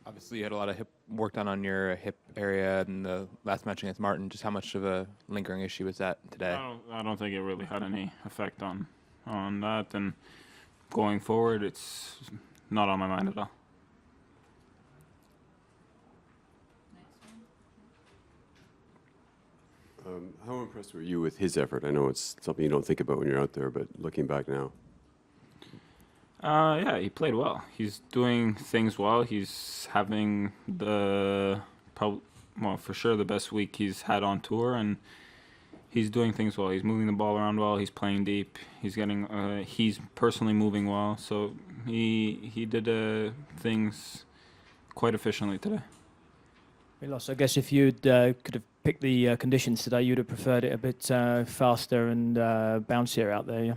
Obviously, you had a lot of hip work done on your hip area in the last match against Martin. Just how much of a lingering issue was that today? I don't think it really had any effect on that. And going forward, it's not on my mind at all. How impressed were you with his effort? I know it's something you don't think about when you're out there, but looking back now. Yeah, he played well. He's doing things well. He's having for sure the best week he's had on tour, and he's doing things well. He's moving the ball around well. He's playing deep. He's personally moving well. So he did things quite efficiently today. Milos, I guess if you could have picked the conditions today, you'd have preferred it a bit faster and bouncier out there, yeah?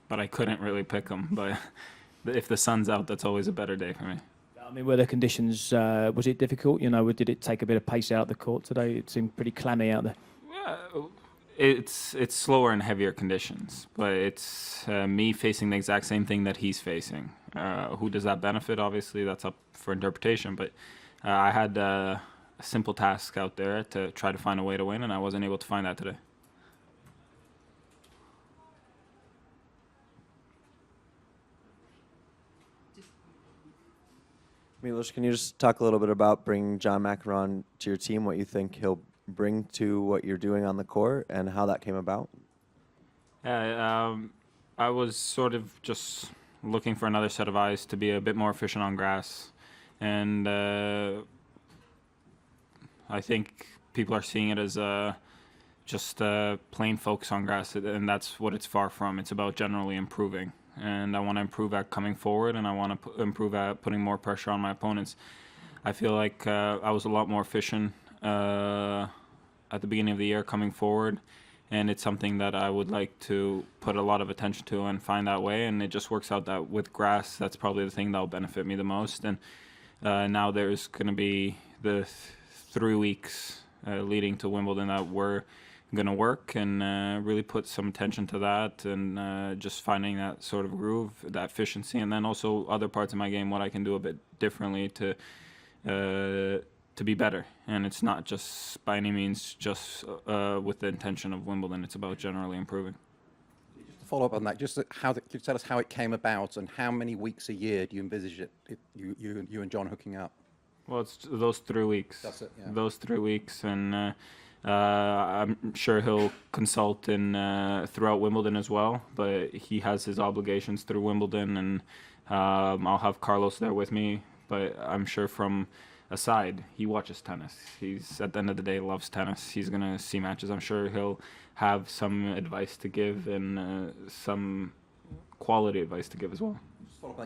But I couldn't really pick them. But if the sun's out, that's always a better day for me. I mean, were the conditions, was it difficult? Did it take a bit of pace out of the court today? It seemed pretty clammy out there. Yeah, it's slower and heavier conditions, but it's me facing the exact same thing that he's facing. Who does that benefit? Obviously, that's up for interpretation, but I had a simple task out there to try to find a way to win, and I wasn't able to find that today. Milos, can you just talk a little bit about bringing John McEnroe to your team, what you think he'll bring to what you're doing on the court, and how that came about? Yeah, I was sort of just looking for another set of eyes to be a bit more efficient on grass, and I think people are seeing it as just plain focus on grass, and that's what it's far from. It's about generally improving. And I want to improve at coming forward, and I want to improve at putting more pressure on my opponents. I feel like I was a lot more efficient at the beginning of the year coming forward, and it's something that I would like to put a lot of attention to and find that way. And it just works out that with grass, that's probably the thing that will benefit me the most. And now there's going to be the 3 weeks leading to Wimbledon that we're going to work and really put some attention to that, and just finding that sort of groove, that efficiency, and then also other parts of my game, what I can do a bit differently to be better. And it's not just by any means just with the intention of Wimbledon. It's about generally improving. Just to follow up on that, could you tell us how it came about and how many weeks a year do you envisage you and John hooking up? Well, it's those 3 weeks. That's it, yeah. Those 3 weeks, and I'm sure he'll consult in throughout Wimbledon as well, but he has his obligations through Wimbledon, and I'll have Carlos there with me. But I'm sure from aside, he watches tennis. He's, at the end of the day, loves tennis. He's going to see matches. I'm sure he'll have some advice to give, and some quality advice to give as well.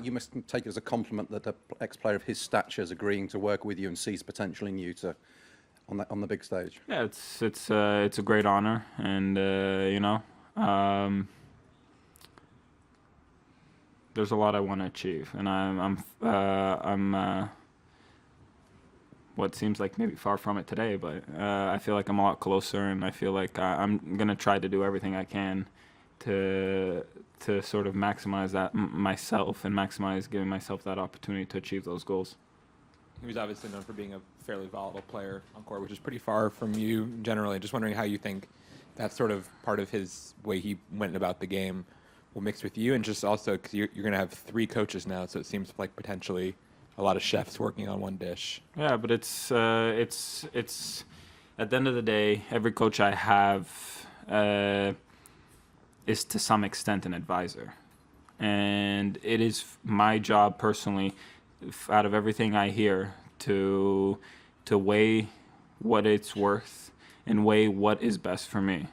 You must take it as a compliment that an ex-player of his stature is agreeing to work with you and sees potential in you on the big stage. Yeah, it's a great honor, and there's a lot I want to achieve, and I'm what seems like maybe far from it today, but I feel like I'm a lot closer, and I feel like I'm gonna try to do everything I can to sort of maximize that myself and giving myself that opportunity to achieve those goals. He was obviously known for being a fairly volatile player on court, which is pretty far from you generally. Just wondering how you think that sort of part of his way he went about the game will mix with you, and just also because you're going to have 3 coaches now, so it seems like potentially a lot of chefs working on one dish. Yeah, but it's at the end of the day, every coach I have is to some extent an advisor, and it is my job personally, out of everything I hear, to weigh what it's worth and weigh what is best for me.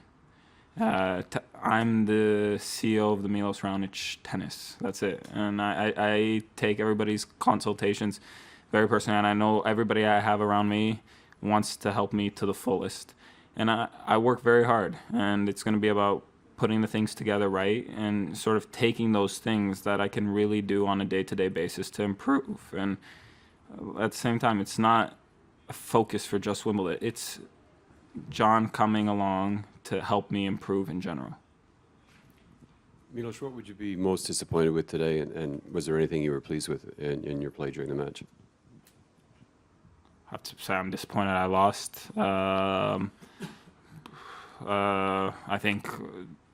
I'm the CEO of the Milos Raonic tennis. That's it. And I take everybody's consultations very personally, and I know everybody I have around me wants to help me to the fullest. And I work very hard, and it's going to be about putting the things together right and sort of taking those things that I can really do on a day-to-day basis to improve. And at the same time, it's not a focus for just Wimbledon. It's John coming along to help me improve in general. Milos, what would you be most disappointed with today, and was there anything you were pleased with in your play during the match? I have to say I'm disappointed I lost. I think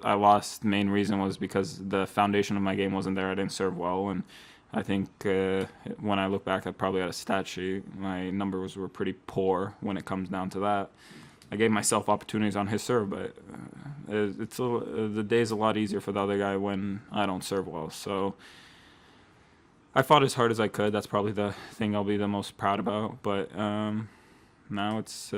I lost. Main reason was because the foundation of my game wasn't there. I didn't serve well, and I think when I look back, I probably had a stat sheet. My numbers were pretty poor when it comes down to that. I gave myself opportunities on his serve, but the day's a lot easier for the other guy when I don't serve well. So I fought as hard as I could. That's probably the thing I'll be the most proud about. But now it's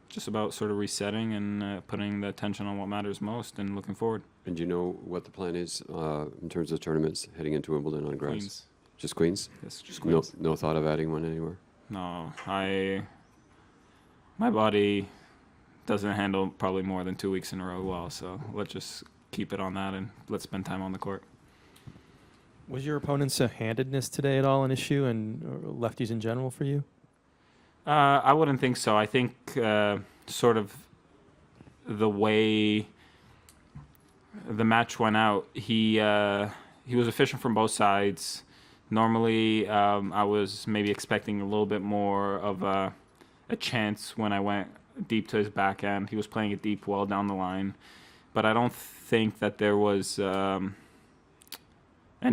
just about sort of resetting and putting the attention on what matters most and looking forward. And do you know what the plan is in terms of tournaments heading into Wimbledon on grass? Queens. Just Queens? Yes, just Queens. No thought of adding one anywhere? No, my body doesn't handle probably more than 2 weeks in a row well, so let's just keep it on that and let's spend time on the court. Was your opponent's handedness today at all an issue, and lefties in general for you? I wouldn't think so. I think sort of the way the match went out, he was efficient from both sides. Normally, I was maybe expecting a little bit more of a chance when I went deep to his backhand. He was playing it deep well down the line, but I don't think that there was any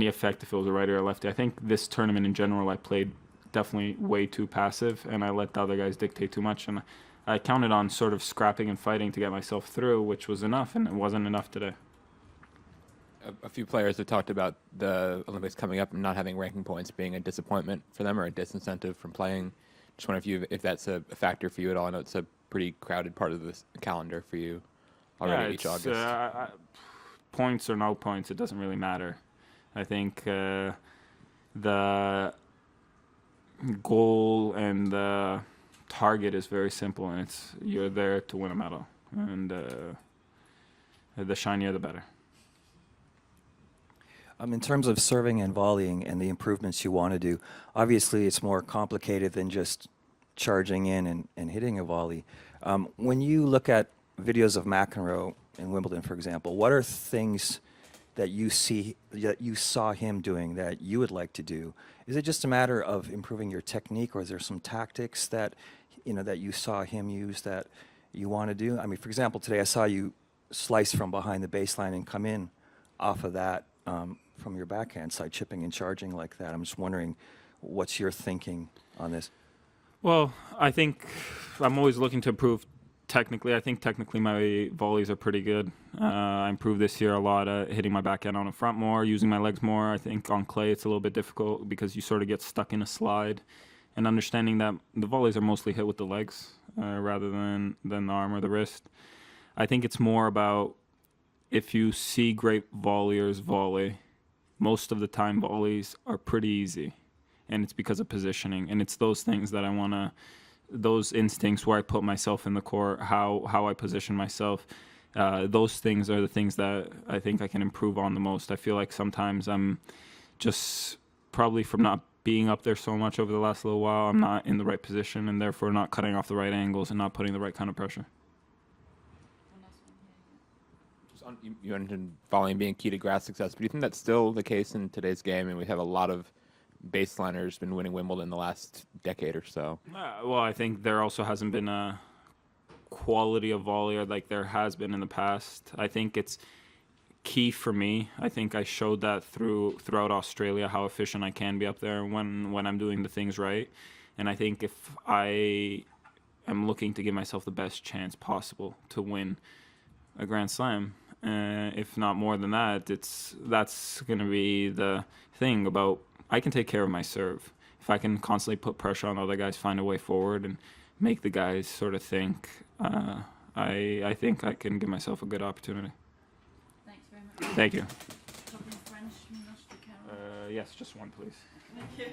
effect if it was a righty or a lefty. I think this tournament in general, I played definitely way too passive, and I let the other guys dictate too much, and I counted on sort of scrapping and fighting to get myself through, which was enough, and it wasn't enough today. A few players have talked about the Olympics coming up and not having ranking points being a disappointment for them or a disincentive from playing. Just wonder if that's a factor for you at all. I know it's a pretty crowded part of this calendar for you already each August. Points or no points, it doesn't really matter. I think the goal and the target is very simple, and it's you're there to win a medal, and the shinier the better. In terms of serving and volleying and the improvements you want to do, obviously it's more complicated than just charging in and hitting a volley. When you look at videos of McEnroe in Wimbledon, for example, what are things that you saw him doing that you would like to do? Is it just a matter of improving your technique, or is there some tactics that that you saw him use that you want to do? I mean, for example, today I saw you slice from behind the baseline and come in off of that from your backhand side, chipping and charging like that. I'm just wondering, what's your thinking on this? Well, I think I'm always looking to improve technically. I think technically my volleys are pretty good. I improved this year a lot, hitting my backhand on the front more, using my legs more. I think on clay it's a little bit difficult because you sort of get stuck in a slide, and understanding that the volleys are mostly hit with the legs rather than the arm or the wrist. I think it's more about if you see great volleyers volley, most of the time volleys are pretty easy, and it's because of positioning, and it's those things that I want to, those instincts where I put myself in the court, how I position myself, those things are the things that I think I can improve on the most. I feel like sometimes I'm just probably from not being up there so much over the last little while, I'm not in the right position, and therefore not cutting off the right angles and not putting the right kind of pressure. You mentioned volleying being key to grass success, but do you think that's still the case in today's game? And we have a lot of baseliners been winning Wimbledon the last decade or so. Well, I think there also hasn't been a quality of volleyer like there has been in the past. I think it's key for me. I think I showed that throughout Australia how efficient I can be up there when I'm doing the things right. And I think if I am looking to give myself the best chance possible to win a Grand Slam, if not more than that, that's going to be the thing about I can take care of my serve. If I can constantly put pressure on other guys, find a way forward, and make the guys sort of think, I think I can give myself a good opportunity. Thanks very much. Thank you. Talking French, Milos, do you care? Yes, just one, please. Thank you.